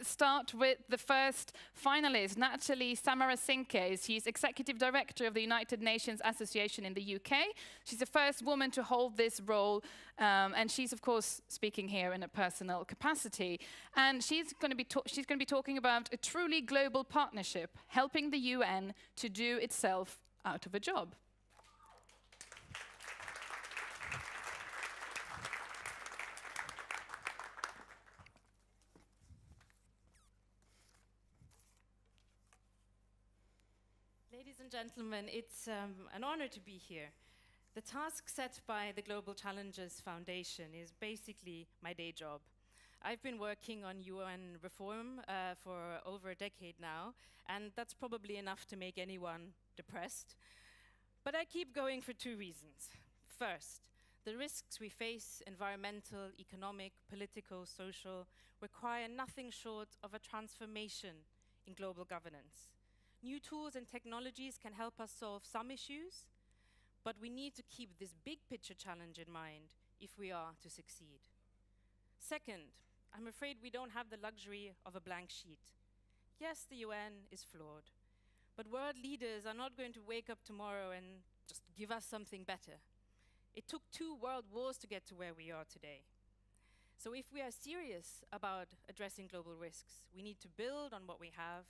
Start with the first finalist, Natalie Samarasinghe. She's Executive Director of the United Nations Association in the UK. She's the first woman to hold this role, and she's, of course, speaking here in a personal capacity. And she's going to be talking about a truly global partnership, helping the UN to do itself out of a job. Ladies and gentlemen, it's an honor to be here. The task set by the Global Challenges Foundation is basically my day job. I've been working on UN reform for over a decade now, and that's probably enough to make anyone depressed. But I keep going for two reasons. First, the risks we face, environmental, economic, political, social, require nothing short of a transformation in global governance. New tools and technologies can help us solve some issues, but we need to keep this big picture challenge in mind if we are to succeed. Second, I'm afraid we don't have the luxury of a blank sheet. Yes, the UN is flawed, but world leaders are not going to wake up tomorrow and just give us something better. It took 2 world wars to get to where we are today. So if we are serious about addressing global risks, we need to build on what we have,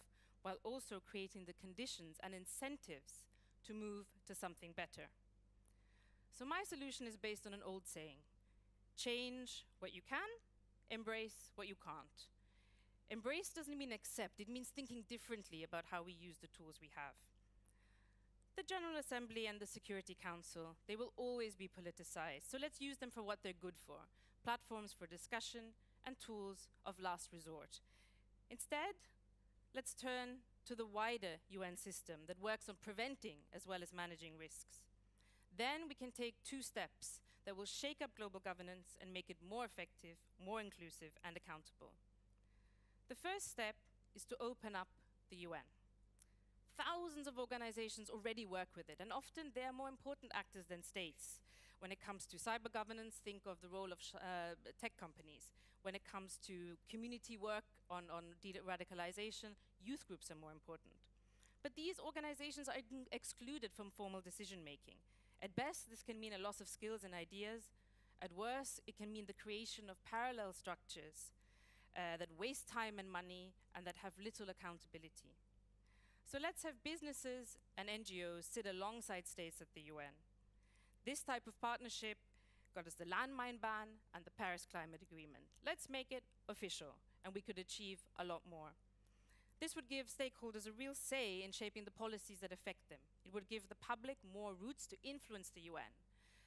while also creating the conditions and incentives to move to something better. So my solution is based on an old saying: change what you can, embrace what you can't. Embrace doesn't mean accept, it means thinking differently about how we use the tools we have. The General Assembly and the Security Council, they will always be politicized, so let's use them for what they're good for: platforms for discussion and tools of last resort. Instead, let's turn to the wider UN system that works on preventing as well as managing risks. Then we can take 2 steps that will shake up global governance and make it more effective, more inclusive, and accountable. The first step is to open up the UN. Thousands of organizations already work with it, and often they are more important actors than states. When it comes to cyber governance, think of the role of tech companies. When it comes to community work on de-radicalization, youth groups are more important. But these organizations are excluded from formal decision making. At best, this can mean a loss of skills and ideas. At worst, it can mean the creation of parallel structures that waste time and money and that have little accountability. So let's have businesses and NGOs sit alongside states at the UN. This type of partnership got us the landmine ban and the Paris Climate Agreement. Let's make it official, and we could achieve a lot more. This would give stakeholders a real say in shaping the policies that affect them. It would give the public more routes to influence the UN.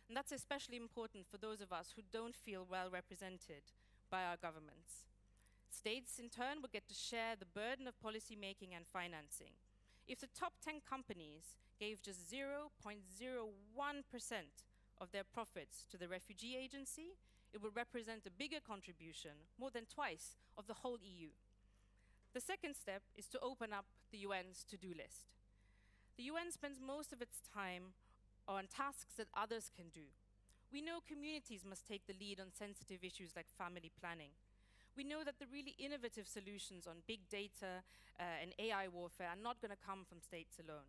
And that's especially important for those of us who don't feel well represented by our governments. States, in turn, would get to share the burden of policy making and financing. If the top 10 companies gave just 0.01% of their profits to the refugee agency, it would represent a bigger contribution, more than twice, of the whole EU. The second step is to open up the UN's to-do list. The UN spends most of its time on tasks that others can do. We know communities must take the lead on sensitive issues like family planning. We know that the really innovative solutions on big data and AI warfare are not going to come from states alone.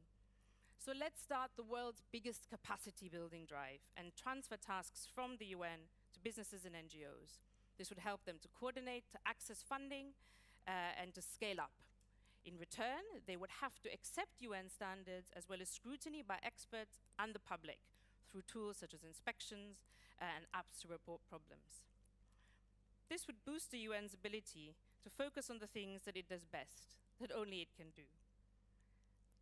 So let's start the world's biggest capacity building drive and transfer tasks from the UN to businesses and NGOs. This would help them to coordinate, to access funding, and to scale up. In return, they would have to accept UN standards as well as scrutiny by experts and the public through tools such as inspections and apps to report problems. This would boost the UN's ability to focus on the things that it does best, that only it can do.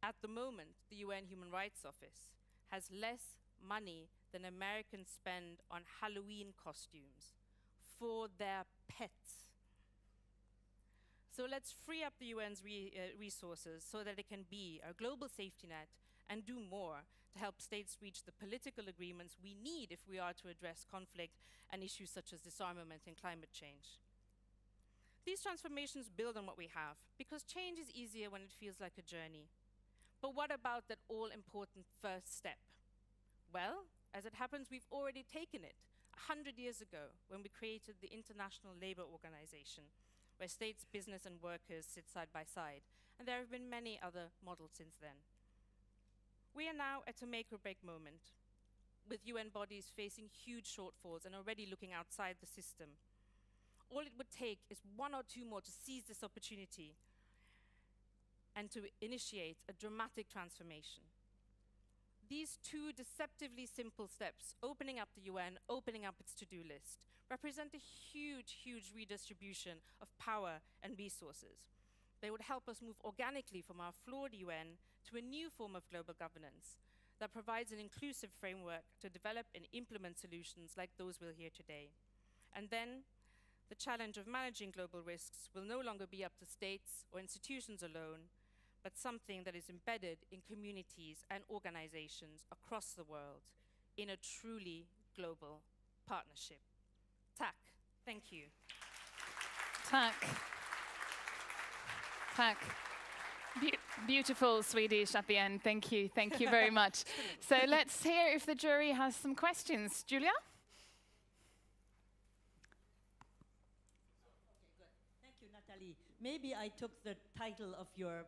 At the moment, the UN Human Rights Office has less money than Americans spend on Halloween costumes for their pets. So let's free up the UN's resources so that it can be a global safety net and do more to help states reach the political agreements we need if we are to address conflict and issues such as disarmament and climate change. These transformations build on what we have, because change is easier when it feels like a journey. But what about that all-important first step? Well, as it happens, we've already taken it 100 years ago when we created the International Labour Organization. where states, business, and workers sit side by side. And there have been many other models since then. We are now at a make or break moment, with UN bodies facing huge shortfalls and already looking outside the system. All it would take is one or two more to seize this opportunity and to initiate a dramatic transformation. These two deceptively simple steps, opening up the UN, opening up its to-do list, represent a huge, huge redistribution of power and resources. They would help us move organically from our flawed UN to a new form of global governance that provides an inclusive framework to develop and implement solutions like those we'll hear today. And then, the challenge of managing global risks will no longer be up to states or institutions alone, but something that is embedded in communities and organizations across the world in a truly global partnership. Tack. Thank you. Tack. Tack. Beautiful Swedish at the end. Thank you. Thank you very much. So let's hear if the jury has some questions. Julia? Okay, good. Thank you, Natalie. Maybe I took the title of your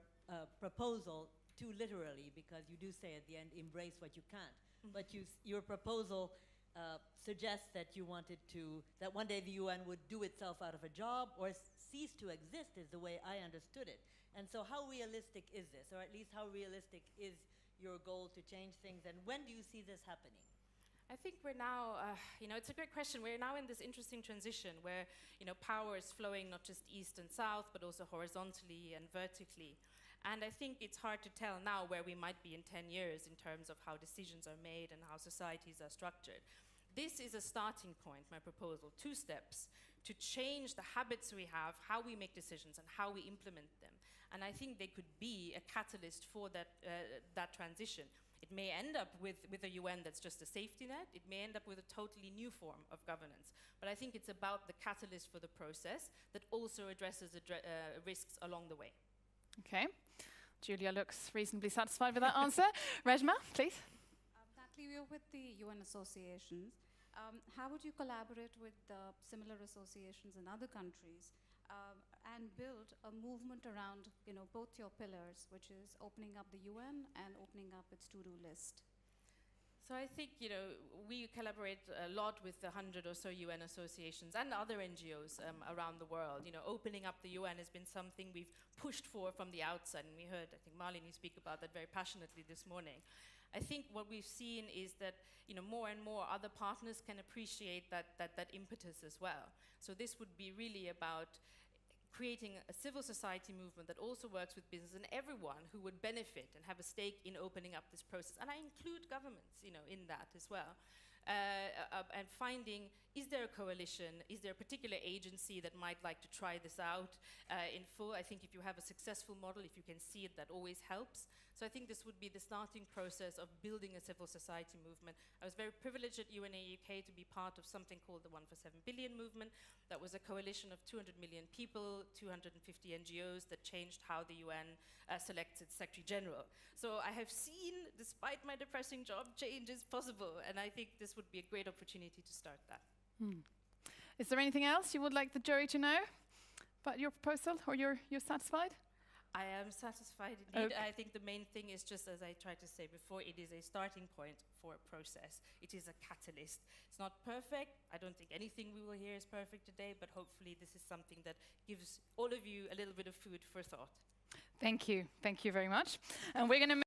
proposal too literally, because you do say at the end, embrace what you can't. But your proposal suggests that you wanted that one day the UN would do itself out of a job or cease to exist, is the way I understood it. And so how realistic is this? Or at least how realistic is your goal to change things? And when do you see this happening? I think we're now, it's a great question. We're now in this interesting transition where, power is flowing not just east and south, but also horizontally and vertically. And I think it's hard to tell now where we might be in 10 years in terms of how decisions are made and how societies are structured. This is a starting point, my proposal, 2 steps to change the habits we have, how we make decisions and how we implement them. And I think they could be a catalyst for that transition. It may end up with a UN that's just a safety net. It may end up with a totally new form of governance. But I think it's about the catalyst for the process that also addresses risks along the way. Okay. Julia looks reasonably satisfied with that answer. Reshma, please. Natalie, we're with the UN associations. How would you collaborate with similar associations in other countries and build a movement around, both your pillars, which is opening up the UN and opening up its to-do list? So I think, we collaborate a lot with the 100 or so UN associations and other NGOs around the world. Opening up the UN has been something we've pushed for from the outset, and we heard, I think, Marlene speak about that very passionately this morning. I think what we've seen is that, more and more other partners can appreciate that impetus as well. So this would be really about creating a civil society movement that also works with business and everyone who would benefit and have a stake in opening up this process. And I include governments, in that as well. And finding, is there a coalition? Is there a particular agency that might like to try this out in full? I think if you have a successful model, if you can see it, that always helps. So I think this would be the starting process of building a civil society movement. I was very privileged at UNA UK to be part of something called the 1 for 7 billion movement. That was a coalition of 200 million people, 250 NGOs that changed how the UN selects its Secretary General. So I have seen, despite my depressing job, change is possible. And I think this would be a great opportunity to start that. Is there anything else you would like the jury to know about your proposal, or you're satisfied? I am satisfied indeed. Okay. I think the main thing is, just as I tried to say before, it is a starting point for a process. It is a catalyst. It's not perfect. I don't think anything we will hear is perfect today, but hopefully this is something that gives all of you a little bit of food for thought. Thank you. Thank you very much. And we're going to